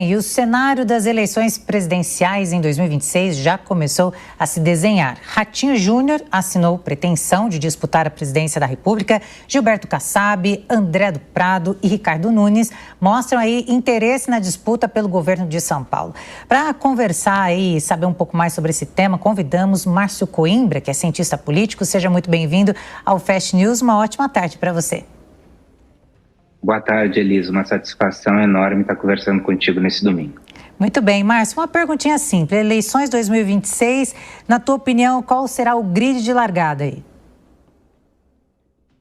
E o cenário das eleições presidenciais em 2026 já começou a se desenhar. Ratinho Júnior assinou pretensão de disputar a presidência da República. Gilberto Kassab, André do Prado e Ricardo Nunes mostram aí interesse na disputa pelo governo de São Paulo. Para conversar e saber um pouco mais sobre esse tema, convidamos Márcio Coimbra, que é cientista político. Seja muito bem-vindo ao Fast News. Uma ótima tarde para você. Boa tarde, Elisa. Uma satisfação enorme estar conversando contigo nesse domingo. Muito bem, Márcio. Uma perguntinha simples. Eleições 2026, na tua opinião, qual será o grid de largada aí?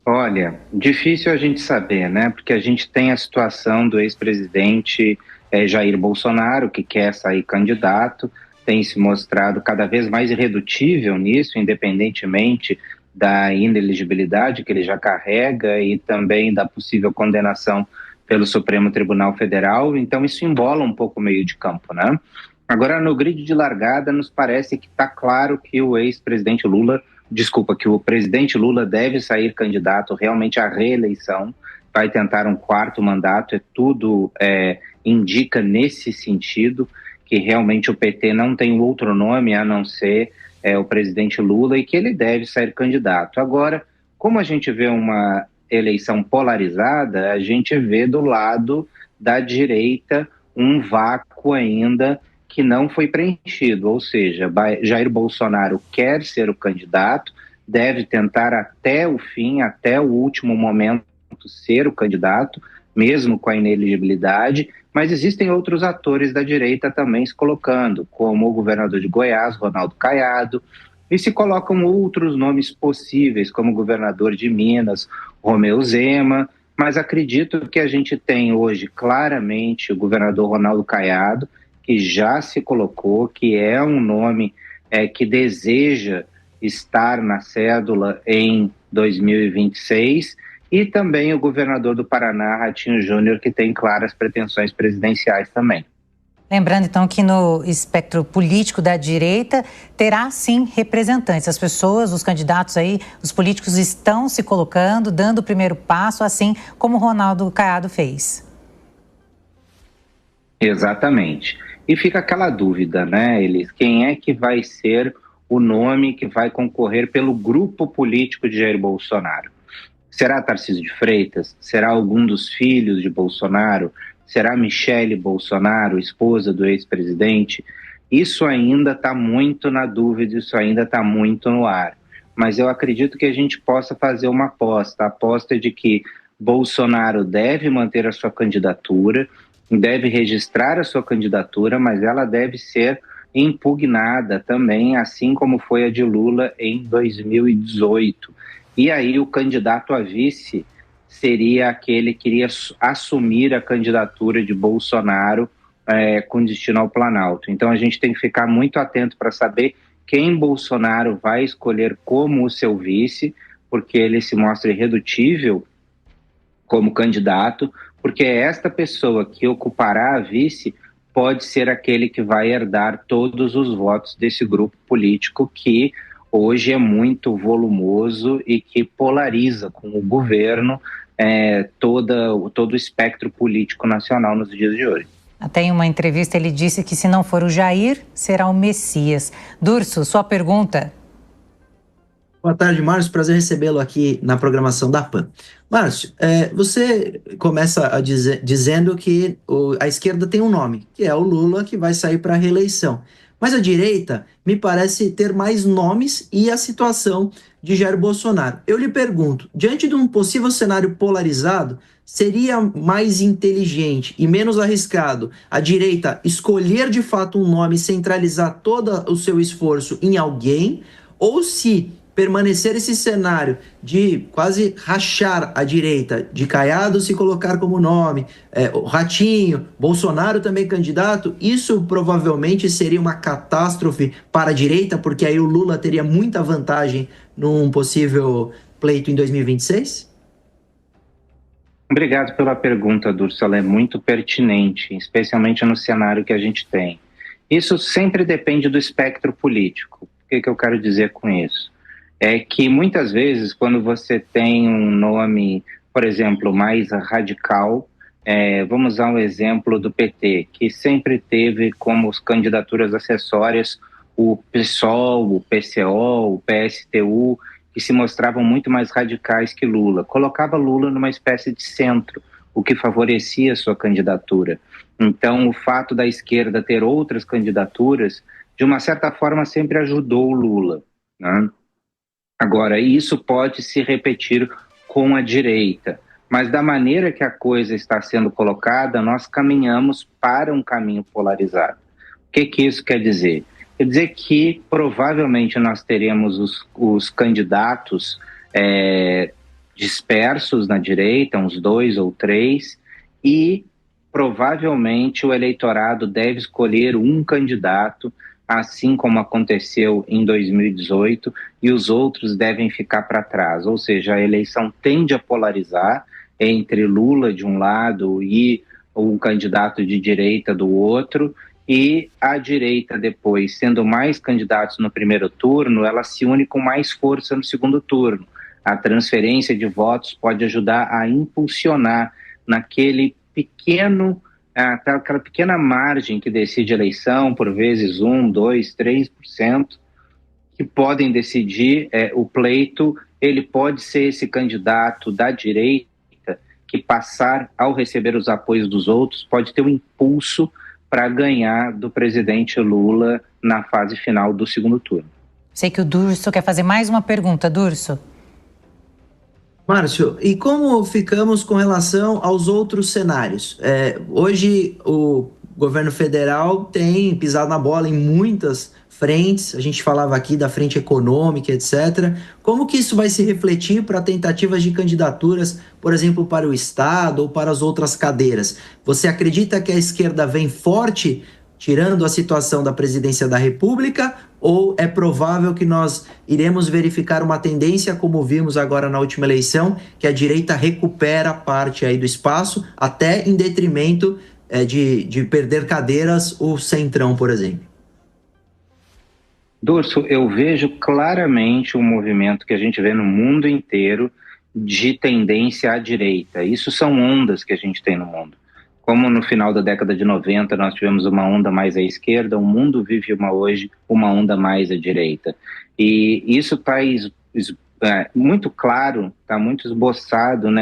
Olha, difícil a gente saber, né? Porque a gente tem a situação do ex-presidente Jair Bolsonaro, que quer sair candidato, tem se mostrado cada vez mais irredutível nisso, independentemente da inelegibilidade que ele já carrega e também da possível condenação pelo Supremo Tribunal Federal. Então isso embola um pouco o meio de campo, né? Agora, no grid de largada, nos parece que está claro que o que o presidente Lula deve sair candidato realmente à reeleição, vai tentar um quarto mandato, tudo indica nesse sentido, que realmente o PT não tem outro nome a não ser o presidente Lula e que ele deve sair candidato. Agora, como a gente vê uma eleição polarizada, a gente vê do lado da direita um vácuo ainda que não foi preenchido, ou seja, Jair Bolsonaro quer ser o candidato, deve tentar até o fim, até o último momento ser o candidato, mesmo com a inelegibilidade, mas existem outros atores da direita também se colocando, como o governador de Goiás, Ronaldo Caiado, e se colocam outros nomes possíveis, como o governador de Minas, Romeu Zema, mas acredito que a gente tem hoje claramente o governador Ronaldo Caiado, que já se colocou, que é um nome que deseja estar na cédula em 2026, e também o governador do Paraná, Ratinho Júnior, que tem claras pretensões presidenciais também. Lembrando, então, que no espectro político da direita terá, sim, representantes. As pessoas, os candidatos aí, os políticos estão se colocando, dando o primeiro passo, assim como o Ronaldo Caiado fez. Exatamente. E fica aquela dúvida, né, Elis? Quem é que vai ser o nome que vai concorrer pelo grupo político de Jair Bolsonaro? Será Tarcísio de Freitas? Será algum dos filhos de Bolsonaro? Será Michele Bolsonaro, esposa do ex-presidente? Isso ainda está muito na dúvida, isso ainda está muito no ar. Mas eu acredito que a gente possa fazer uma aposta. A aposta é de que Bolsonaro deve manter a sua candidatura, deve registrar a sua candidatura, mas ela deve ser impugnada também, assim como foi a de Lula em 2018. E aí o candidato a vice seria aquele que iria assumir a candidatura de Bolsonaro com destino ao Planalto. Então a gente tem que ficar muito atento para saber quem Bolsonaro vai escolher como o seu vice, porque ele se mostra irredutível como candidato, porque esta pessoa que ocupará a vice pode ser aquele que vai herdar todos os votos desse grupo político que hoje é muito volumoso e que polariza com o governo todo o espectro político nacional nos dias de hoje. Até em uma entrevista ele disse que se não for o Jair, será o Messias. Durso, sua pergunta. Boa tarde, Márcio. Prazer recebê-lo aqui na programação da PAN. Márcio, você começa dizendo que a esquerda tem um nome, que é o Lula, que vai sair para a reeleição. Mas a direita me parece ter mais nomes e a situação de Jair Bolsonaro. Eu lhe pergunto, diante de um possível cenário polarizado, seria mais inteligente e menos arriscado a direita escolher de fato um nome e centralizar todo o seu esforço em alguém, ou se permanecer esse cenário de quase rachar a direita, de Caiado se colocar como nome, o Ratinho, Bolsonaro também candidato, isso provavelmente seria uma catástrofe para a direita, porque aí o Lula teria muita vantagem num possível pleito em 2026? Obrigado pela pergunta, Durso. Ela é muito pertinente, especialmente no cenário que a gente tem. Isso sempre depende do espectro político. O que eu quero dizer com isso? É que muitas vezes, quando você tem um nome, por exemplo, mais radical, Vamos usar um exemplo do PT, que sempre teve como candidaturas acessórias o PSOL, o PCO, o PSTU, que se mostravam muito mais radicais que Lula. Colocava Lula numa espécie de centro, o que favorecia a sua candidatura. Então, o fato da esquerda ter outras candidaturas, de uma certa forma, sempre ajudou o Lula, né? Agora, isso pode se repetir com a direita, mas da maneira que a coisa está sendo colocada, nós caminhamos para um caminho polarizado. O que isso quer dizer? Quer dizer que provavelmente nós teremos os candidatos dispersos na direita, uns 2 ou 3, e provavelmente o eleitorado deve escolher um candidato, assim como aconteceu em 2018, e os outros devem ficar para trás. Ou seja, a eleição tende a polarizar entre Lula de um lado e um candidato de direita do outro, e a direita depois, sendo mais candidatos no primeiro turno, ela se une com mais força no segundo turno. A transferência de votos pode ajudar a impulsionar naquele aquela pequena margem que decide a eleição, por vezes 1, 2, 3%, que podem decidir o pleito. Ele pode ser esse candidato da direita que, passar ao receber os apoios dos outros, pode ter um impulso para ganhar do presidente Lula na fase final do segundo turno. Sei que o Durso quer fazer mais uma pergunta. Durso. Márcio, e como ficamos com relação aos outros cenários? Hoje o governo federal tem pisado na bola em muitas frentes, a gente falava aqui da frente econômica, etc. Como que isso vai se refletir para tentativas de candidaturas, por exemplo, para o Estado ou para as outras cadeiras? Você acredita que a esquerda vem forte, tirando a situação da presidência da República, ou é provável que nós iremos verificar uma tendência, como vimos agora na última eleição, que a direita recupera parte aí do espaço, até em detrimento de perder cadeiras, o Centrão, por exemplo? Durso, eu vejo claramente um movimento que a gente vê no mundo inteiro de tendência à direita. Isso são ondas que a gente tem no mundo. Como no final da década de 90 nós tivemos uma onda mais à esquerda, o mundo vive hoje uma onda mais à direita. E isso está muito claro, está muito esboçado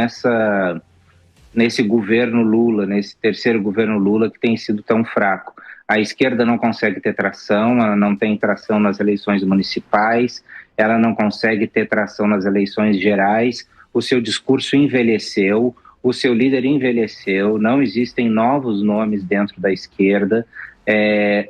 nesse governo Lula, nesse terceiro governo Lula, que tem sido tão fraco. A esquerda não consegue ter tração, ela não tem tração nas eleições municipais, ela não consegue ter tração nas eleições gerais, o seu discurso envelheceu, o seu líder envelheceu, não existem novos nomes dentro da esquerda.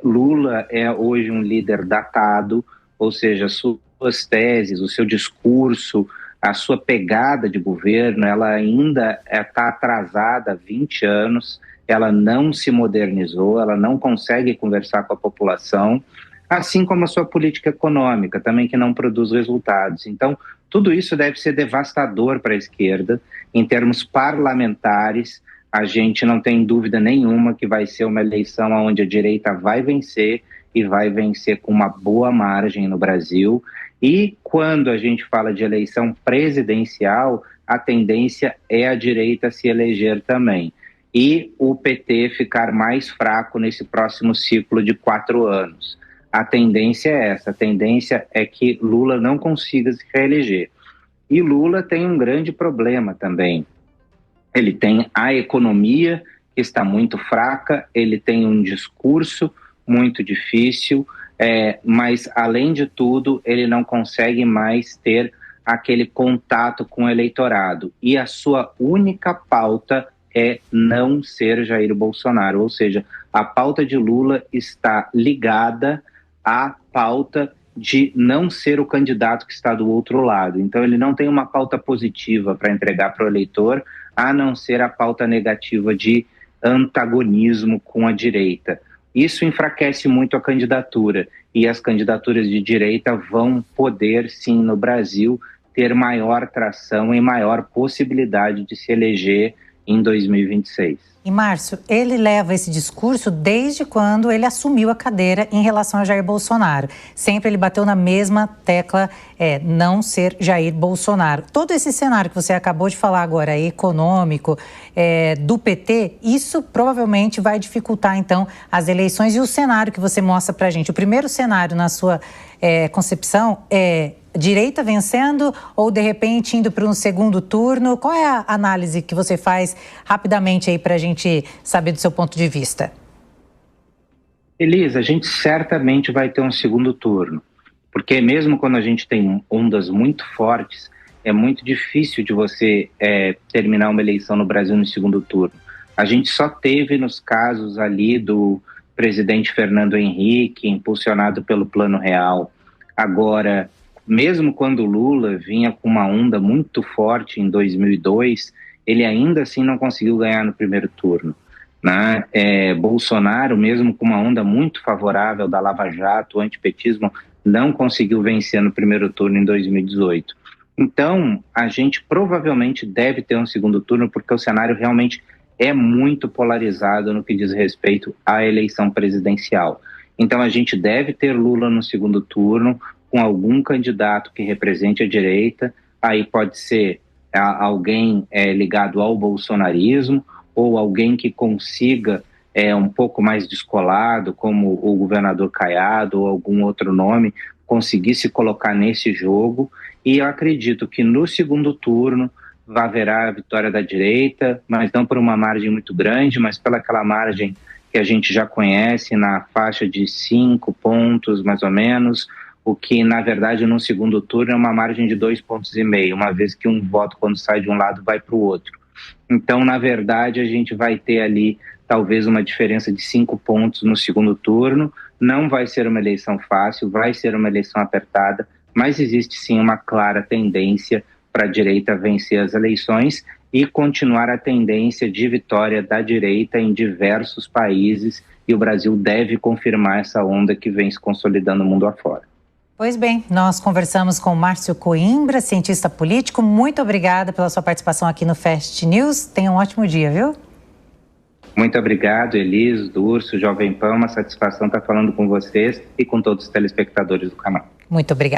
Lula é hoje um líder datado, ou seja, suas teses, o seu discurso, a sua pegada de governo, ela ainda está atrasada há 20 anos, ela não se modernizou, ela não consegue conversar com a população, assim como a sua política econômica, também que não produz resultados. Então, tudo isso deve ser devastador para a esquerda. Em termos parlamentares, a gente não tem dúvida nenhuma que vai ser uma eleição onde a direita vai vencer, e vai vencer com uma boa margem no Brasil. E quando a gente fala de eleição presidencial, a tendência é a direita se eleger também. E o PT ficar mais fraco nesse próximo ciclo de 4 anos. A tendência é essa, a tendência é que Lula não consiga se reeleger. E Lula tem um grande problema também. Ele tem a economia, que está muito fraca, ele tem um discurso muito difícil, mas, além de tudo, ele não consegue mais ter aquele contato com o eleitorado. E a sua única pauta é não ser Jair Bolsonaro, ou seja, a pauta de Lula está ligada à pauta de não ser o candidato que está do outro lado. Então, ele não tem uma pauta positiva para entregar para o eleitor, a não ser a pauta negativa de antagonismo com a direita. Isso enfraquece muito a candidatura, e as candidaturas de direita vão poder, sim, no Brasil, ter maior tração e maior possibilidade de se eleger em 2026. E, Márcio, ele leva esse discurso desde quando ele assumiu a cadeira em relação a Jair Bolsonaro. Sempre ele bateu na mesma tecla, não ser Jair Bolsonaro. Todo esse cenário que você acabou de falar agora, econômico, do PT, isso provavelmente vai dificultar, então, as eleições. E o cenário que você mostra pra gente, o primeiro cenário na sua concepção é direita vencendo ou, de repente, indo para um segundo turno? Qual é a análise que você faz rapidamente aí para a gente saber do seu ponto de vista? Elisa, a gente certamente vai ter um segundo turno, porque mesmo quando a gente tem ondas muito fortes, é muito difícil de você terminar uma eleição no Brasil no segundo turno. A gente só teve nos casos ali do presidente Fernando Henrique, impulsionado pelo Plano Real. Agora, mesmo quando o Lula vinha com uma onda muito forte em 2002, ele ainda assim não conseguiu ganhar no primeiro turno, né? Bolsonaro, mesmo com uma onda muito favorável da Lava Jato, o antipetismo, não conseguiu vencer no primeiro turno em 2018. Então, a gente provavelmente deve ter um segundo turno, porque o cenário realmente é muito polarizado no que diz respeito à eleição presidencial. Então, a gente deve ter Lula no segundo turno, com algum candidato que represente a direita. Aí pode ser alguém ligado ao bolsonarismo, ou alguém que consiga um pouco mais descolado, como o governador Caiado ou algum outro nome, conseguir se colocar nesse jogo. E eu acredito que no segundo turno haverá a vitória da direita, mas não por uma margem muito grande, mas pelaquela margem que a gente já conhece, na faixa de 5 pontos, mais ou menos, o que, na verdade, no segundo turno é uma margem de 2,5 pontos, uma vez que um voto, quando sai de um lado, vai para o outro. Então, na verdade, a gente vai ter ali, talvez, uma diferença de 5 pontos no segundo turno. Não vai ser uma eleição fácil, vai ser uma eleição apertada, mas existe, sim, uma clara tendência para a direita vencer as eleições e continuar a tendência de vitória da direita em diversos países, e o Brasil deve confirmar essa onda que vem se consolidando no mundo afora. Pois bem, nós conversamos com Márcio Coimbra, cientista político. Muito obrigada pela sua participação aqui no Fast News. Tenha um ótimo dia, viu? Muito obrigado, Elis, Durso, Jovem Pan. Uma satisfação estar falando com vocês e com todos os telespectadores do canal. Muito obrigada.